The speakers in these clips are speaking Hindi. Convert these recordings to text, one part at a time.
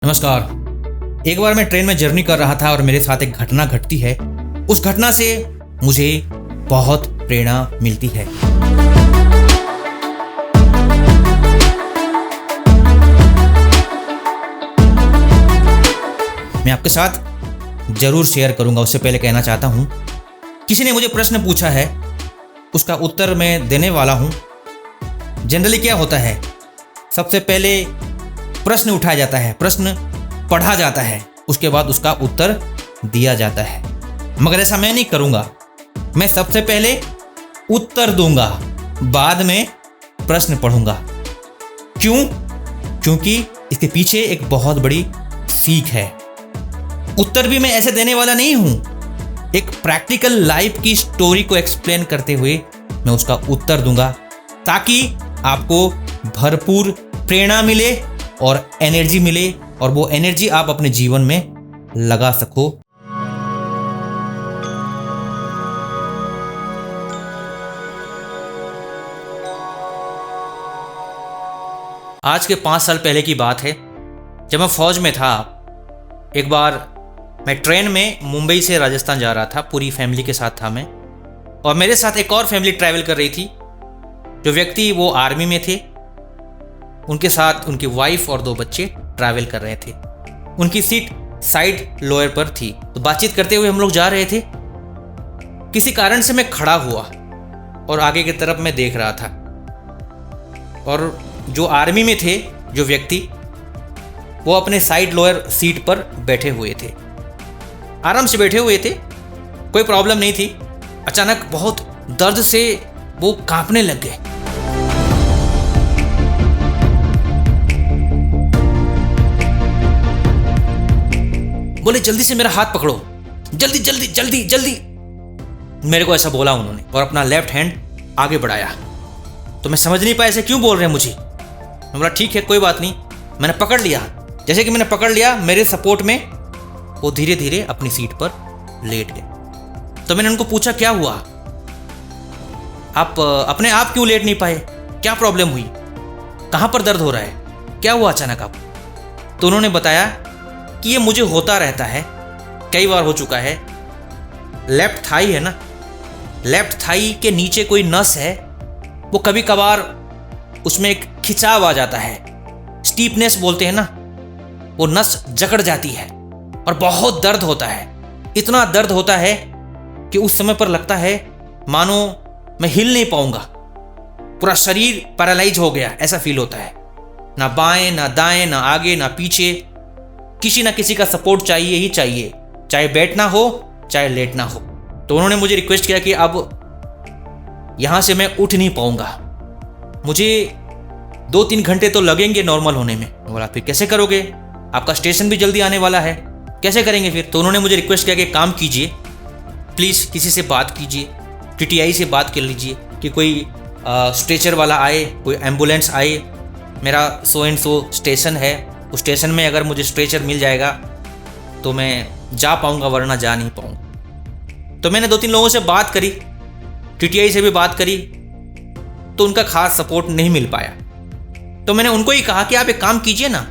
नमस्कार। एक बार मैं ट्रेन में जर्नी कर रहा था और मेरे साथ एक घटना घटती है। उस घटना से मुझे बहुत प्रेरणा मिलती है। मैं आपके साथ जरूर शेयर करूंगा। उससे पहले कहना चाहता हूं, किसी ने मुझे प्रश्न पूछा है, उसका उत्तर मैं देने वाला हूं। जनरली क्या होता है, सबसे पहले प्रश्न उठाया जाता है, प्रश्न पढ़ा जाता है, उसके बाद उसका उत्तर दिया जाता है। मगर ऐसा मैं नहीं करूंगा। मैं सबसे पहले उत्तर दूंगा, बाद में प्रश्न पढ़ूंगा। क्यों? क्योंकि इसके पीछे एक बहुत बड़ी सीख है। उत्तर भी मैं ऐसे देने वाला नहीं हूं। एक प्रैक्टिकल लाइफ की स्टोरी को एक्सप्लेन करते हुए मैं उसका उत्तर दूंगा, ताकि आपको भरपूर प्रेरणा मिले और एनर्जी मिले, और वो एनर्जी आप अपने जीवन में लगा सको। आज के 5 साल पहले की बात है, जब मैं फौज में था। एक बार मैं ट्रेन में मुंबई से राजस्थान जा रहा था, पूरी फैमिली के साथ था मैं, और मेरे साथ एक और फैमिली ट्रैवल कर रही थी। जो व्यक्ति वो आर्मी में थे, उनके साथ उनकी वाइफ और 2 बच्चे ट्रैवल कर रहे थे। उनकी सीट साइड लोअर पर थी। तो बातचीत करते हुए हम लोग जा रहे थे। किसी कारण से मैं खड़ा हुआ और आगे की तरफ मैं देख रहा था, और जो आर्मी में थे जो व्यक्ति, वो अपने साइड लोअर सीट पर बैठे हुए थे, आराम से बैठे हुए थे, कोई प्रॉब्लम नहीं थी। अचानक बहुत दर्द से वो कांपने लग गए। बोले, जल्दी से मेरा हाथ पकड़ो, जल्दी जल्दी जल्दी जल्दी। मेरे को ऐसा बोला उन्होंने, और अपना लेफ्ट हैंड आगे बढ़ाया। तो मैं समझ नहीं पाया ऐसे क्यों बोल रहे हैं मुझे। मैं बोला ठीक है, कोई बात नहीं। मैंने पकड़ लिया। जैसे कि मैंने पकड़ लिया, मेरे सपोर्ट में वो धीरे धीरे अपनी सीट पर लेट गए। तो मैंने उनको पूछा, क्या हुआ, आप अपने आप क्यों लेट नहीं पाए, क्या प्रॉब्लम हुई, कहाँ पर दर्द हो रहा है, क्या हुआ अचानक आप? तो उन्होंने बताया कि ये मुझे होता रहता है, कई बार हो चुका है। लेफ्ट थाई है ना, लेफ्ट थाई के नीचे कोई नस है, वो कभी कभार उसमें एक खिंचाव आ जाता है, स्टीपनेस बोलते हैं ना, वो नस जकड़ जाती है और बहुत दर्द होता है। इतना दर्द होता है कि उस समय पर लगता है मानो मैं हिल नहीं पाऊंगा, पूरा शरीर पैरालाइज हो गया, ऐसा फील होता है। ना बाएं ना दाएं, ना आगे ना पीछे, किसी ना किसी का सपोर्ट चाहिए ही चाहिए, चाहे बैठना हो चाहे लेटना हो। तो उन्होंने मुझे रिक्वेस्ट किया कि अब यहाँ से मैं उठ नहीं पाऊंगा, मुझे 2-3 घंटे तो लगेंगे नॉर्मल होने में। बोला, फिर कैसे करोगे, आपका स्टेशन भी जल्दी आने वाला है, कैसे करेंगे फिर? तो उन्होंने मुझे रिक्वेस्ट किया कि काम कीजिए, प्लीज़ किसी से बात कीजिए, टीटीआई से बात कर लीजिए कि कोई स्ट्रेचर वाला आए, कोई एम्बुलेंस आए। मेरा सो एंड सो स्टेशन है, उस स्टेशन में अगर मुझे स्ट्रेचर मिल जाएगा तो मैं जा पाऊंगा, वरना जा नहीं पाऊंगा। तो मैंने 2-3 लोगों से बात करी, टीटीआई से भी बात करी, तो उनका खास सपोर्ट नहीं मिल पाया। तो मैंने उनको ही कहा कि आप एक काम कीजिए ना,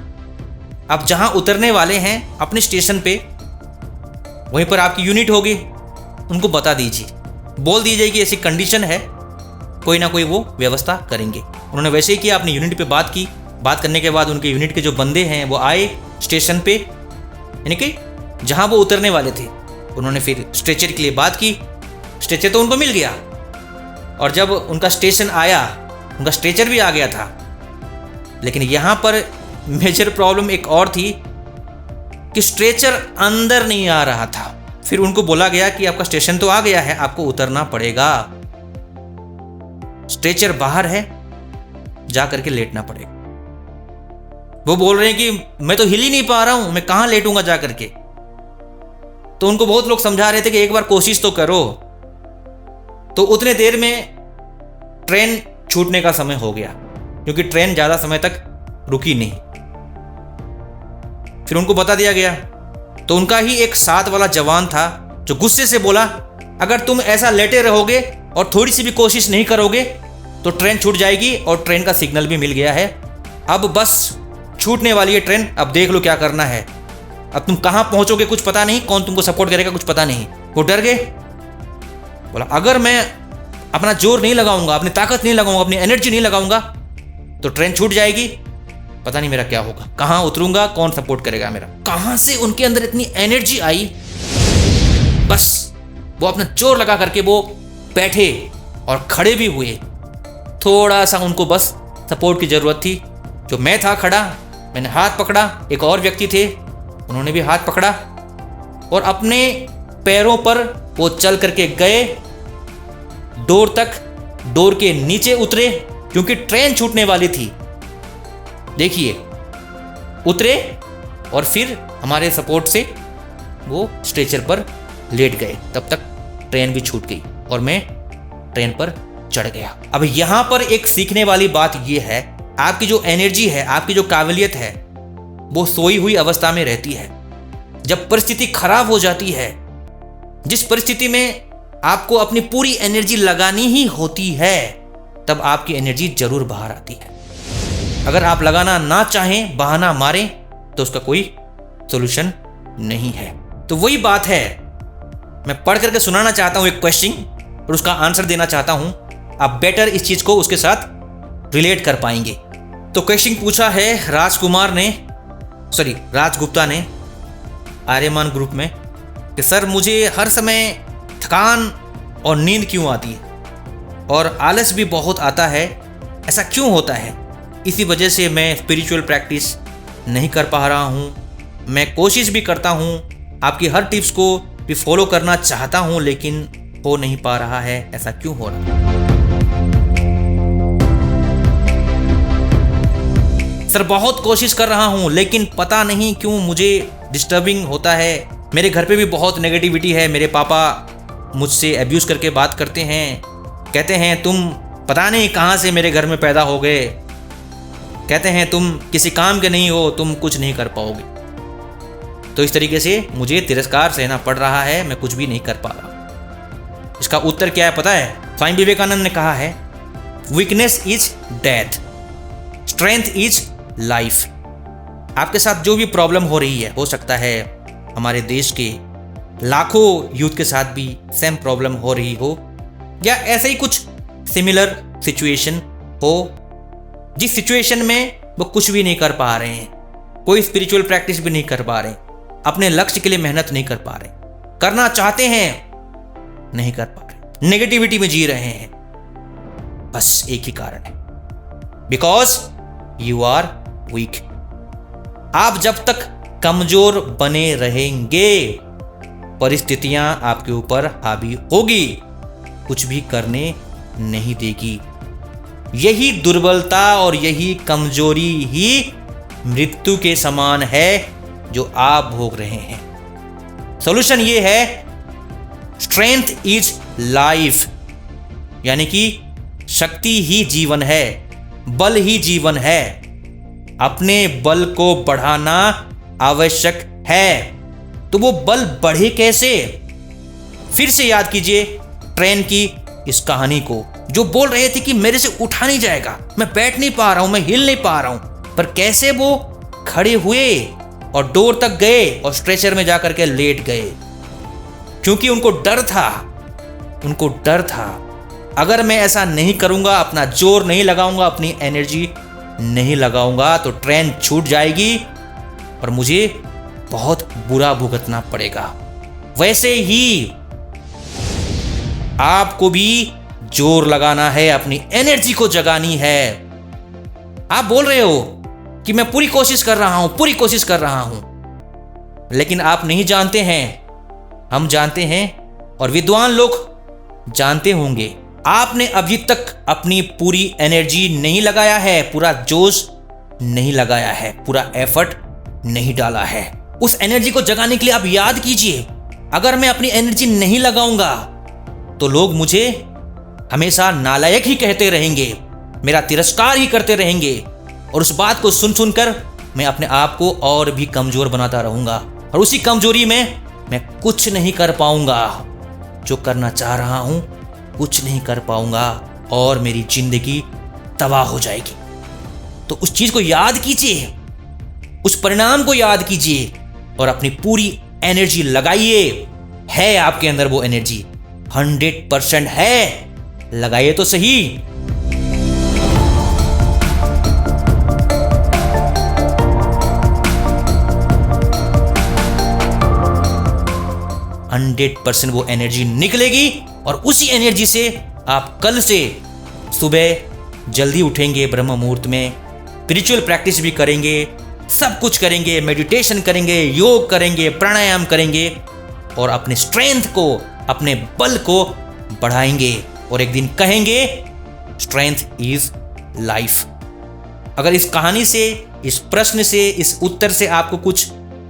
आप जहां उतरने वाले हैं अपने स्टेशन पे, वहीं पर आपकी यूनिट होगी, उनको बता दीजिए, बोल दीजिए कि ऐसी कंडीशन है, कोई ना कोई वो व्यवस्था करेंगे। उन्होंने वैसे ही किया, अपनी यूनिट पे बात की। बात करने के बाद उनके यूनिट के जो बंदे हैं वो आए स्टेशन पे, यानी कि जहां वो उतरने वाले थे। उन्होंने फिर स्ट्रेचर के लिए बात की। स्ट्रेचर तो उनको मिल गया, और जब उनका स्टेशन आया, उनका स्ट्रेचर भी आ गया था। लेकिन यहाँ पर मेजर प्रॉब्लम एक और थी कि स्ट्रेचर अंदर नहीं आ रहा था। फिर उनको बोला गया कि आपका स्टेशन तो आ गया है, आपको उतरना पड़ेगा, स्ट्रेचर बाहर है, जा करके लेटना पड़ेगा। वो बोल रहे हैं कि मैं तो हिल ही नहीं पा रहा हूं, मैं कहां लेटूंगा जा करके। तो उनको बहुत लोग समझा रहे थे कि एक बार कोशिश तो करो। तो उतने देर में ट्रेन छूटने का समय हो गया, क्योंकि ट्रेन ज्यादा समय तक रुकी नहीं। फिर उनको बता दिया गया। तो उनका ही एक साथ वाला जवान था जो गुस्से से बोला, अगर तुम ऐसा लेटे रहोगे और थोड़ी सी भी कोशिश नहीं करोगे तो ट्रेन छूट जाएगी, और ट्रेन का सिग्नल भी मिल गया है। अब बस छूटने वाली है ट्रेन, अब देख लो क्या करना है। अब तुम कहाँ पहुंचोगे कुछ पता नहीं, कौन तुमको सपोर्ट करेगा कुछ पता नहीं। वो डर गए। बोला अगर मैं अपना जोर नहीं लगाऊंगा, अपनी ताकत नहीं लगाऊंगा, अपनी एनर्जी नहीं लगाऊंगा तो ट्रेन छूट जाएगी, पता नहीं मेरा क्या होगा, कहाँ उतरूंगा, कौन सपोर्ट करेगा मेरा। कहाँ से उनके अंदर इतनी एनर्जी आई, बस वो अपना जोर लगा करके वो बैठे और खड़े भी हुए। थोड़ा सा उनको बस सपोर्ट की जरूरत थी। जो मैं था खड़ा, मैंने हाथ पकड़ा, एक और व्यक्ति थे उन्होंने भी हाथ पकड़ा और अपने पैरों पर वो चल करके गए डोर तक। डोर के नीचे उतरे क्योंकि ट्रेन छूटने वाली थी। देखिए उतरे और फिर हमारे सपोर्ट से वो स्ट्रेचर पर लेट गए। तब तक ट्रेन भी छूट गई और मैं ट्रेन पर चढ़ गया। अब यहां पर एक सीखने वाली बात यह है, आपकी जो एनर्जी है, आपकी जो काबिलियत है, वो सोई हुई अवस्था में रहती है। जब परिस्थिति खराब हो जाती है, जिस परिस्थिति में आपको अपनी पूरी एनर्जी लगानी ही होती है, तब आपकी एनर्जी जरूर बाहर आती है। अगर आप लगाना ना चाहें, बहाना मारें, तो उसका कोई सॉल्यूशन नहीं है। तो वही बात है, मैं पढ़ करके सुनाना चाहता हूं एक क्वेश्चन और उसका आंसर देना चाहता हूं। आप बेटर इस चीज को उसके साथ रिलेट कर पाएंगे। तो क्वेश्चन पूछा है राजगुप्ता ने आर्यमान ग्रुप में कि सर मुझे हर समय थकान और नींद क्यों आती है और आलस भी बहुत आता है, ऐसा क्यों होता है? इसी वजह से मैं स्पिरिचुअल प्रैक्टिस नहीं कर पा रहा हूँ। मैं कोशिश भी करता हूँ, आपकी हर टिप्स को भी फॉलो करना चाहता हूँ, लेकिन हो नहीं पा रहा है, ऐसा क्यों हो रहा है? सर बहुत कोशिश कर रहा हूँ लेकिन पता नहीं क्यों मुझे डिस्टर्बिंग होता है। मेरे घर पे भी बहुत नेगेटिविटी है। मेरे पापा मुझसे अब्यूज़ करके बात करते हैं, कहते हैं तुम पता नहीं कहाँ से मेरे घर में पैदा हो गए, कहते हैं तुम किसी काम के नहीं हो, तुम कुछ नहीं कर पाओगे। तो इस तरीके से मुझे तिरस्कार सहना पड़ रहा है, मैं कुछ भी नहीं कर पा रहा। इसका उत्तर क्या है पता है? स्वामी विवेकानंद ने कहा है, weakness is death, strength is life. आपके साथ जो भी प्रॉब्लम हो रही है, हो सकता है हमारे देश के लाखों यूथ के साथ भी सेम प्रॉब्लम हो रही हो, या ऐसे ही कुछ सिमिलर सिचुएशन हो, जिस सिचुएशन में वो कुछ भी नहीं कर पा रहे हैं, कोई स्पिरिचुअल प्रैक्टिस भी नहीं कर पा रहे, अपने लक्ष्य के लिए मेहनत नहीं कर पा रहे, करना चाहते हैं नहीं कर पा रहे, नेगेटिविटी में जी रहे हैं। बस एक ही कारण है, बिकॉज यू आर वीक। आप जब तक कमजोर बने रहेंगे, परिस्थितियां आपके ऊपर हावी होगी, कुछ भी करने नहीं देगी। यही दुर्बलता और यही कमजोरी ही मृत्यु के समान है जो आप भोग रहे हैं। सॉल्यूशन ये है, स्ट्रेंथ इज लाइफ, यानी कि शक्ति ही जीवन है, बल ही जीवन है। अपने बल को बढ़ाना आवश्यक है। तो वो बल बढ़े कैसे? फिर से याद कीजिए ट्रेन की इस कहानी को, जो बोल रहे थे कि मेरे से उठा नहीं जाएगा, मैं बैठ नहीं पा रहा हूं, मैं हिल नहीं पा रहा हूं, पर कैसे वो खड़े हुए और डोर तक गए और स्ट्रेचर में जाकर के लेट गए, क्योंकि उनको डर था, अगर मैं ऐसा नहीं करूंगा, अपना जोर नहीं लगाऊंगा, अपनी एनर्जी नहीं लगाऊंगा, तो ट्रेन छूट जाएगी और मुझे बहुत बुरा भुगतना पड़ेगा। वैसे ही आपको भी जोर लगाना है, अपनी एनर्जी को जगानी है। आप बोल रहे हो कि मैं पूरी कोशिश कर रहा हूं, लेकिन आप नहीं जानते हैं, हम जानते हैं और विद्वान लोग जानते होंगे, आपने अभी तक अपनी पूरी एनर्जी नहीं लगाया है, पूरा जोश नहीं लगाया है, पूरा एफर्ट नहीं डाला है। उस एनर्जी को जगाने के लिए आप याद कीजिए, अगर मैं अपनी एनर्जी नहीं लगाऊंगा तो लोग मुझे हमेशा नालायक ही कहते रहेंगे, मेरा तिरस्कार ही करते रहेंगे, और उस बात को सुन सुनकर मैं अपने आप को और भी कमजोर बनाता रहूंगा, और उसी कमजोरी में मैं कुछ नहीं कर पाऊंगा, जो करना चाह रहा हूं कुछ नहीं कर पाऊंगा और मेरी जिंदगी तबाह हो जाएगी। तो उस चीज को याद कीजिए उस परिणाम को याद कीजिए और अपनी पूरी एनर्जी लगाइए। है आपके अंदर वो एनर्जी, 100% है, लगाइए तो सही। वो एनर्जी निकलेगी और उसी एनर्जी से आप कल से सुबह जल्दी उठेंगे, ब्रह्म मुहूर्त में स्पिरिचुअल प्रैक्टिस भी करेंगे, सब कुछ करेंगे, मेडिटेशन करेंगे, योग करेंगे, प्राणायाम करेंगे और अपने स्ट्रेंथ को, अपने बल को बढ़ाएंगे और एक दिन कहेंगे स्ट्रेंथ इज लाइफ। अगर इस कहानी से, इस प्रश्न से, इस उत्तर से आपको कुछ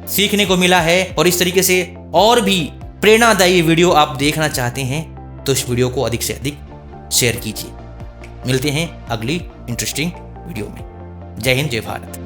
सीखने को मिला है और इस तरीके से और भी प्रेरणादायी वीडियो आप देखना चाहते हैं तो इस वीडियो को अधिक से अधिक शेयर कीजिए। मिलते हैं अगली इंटरेस्टिंग वीडियो में। जय हिंद, जय भारत।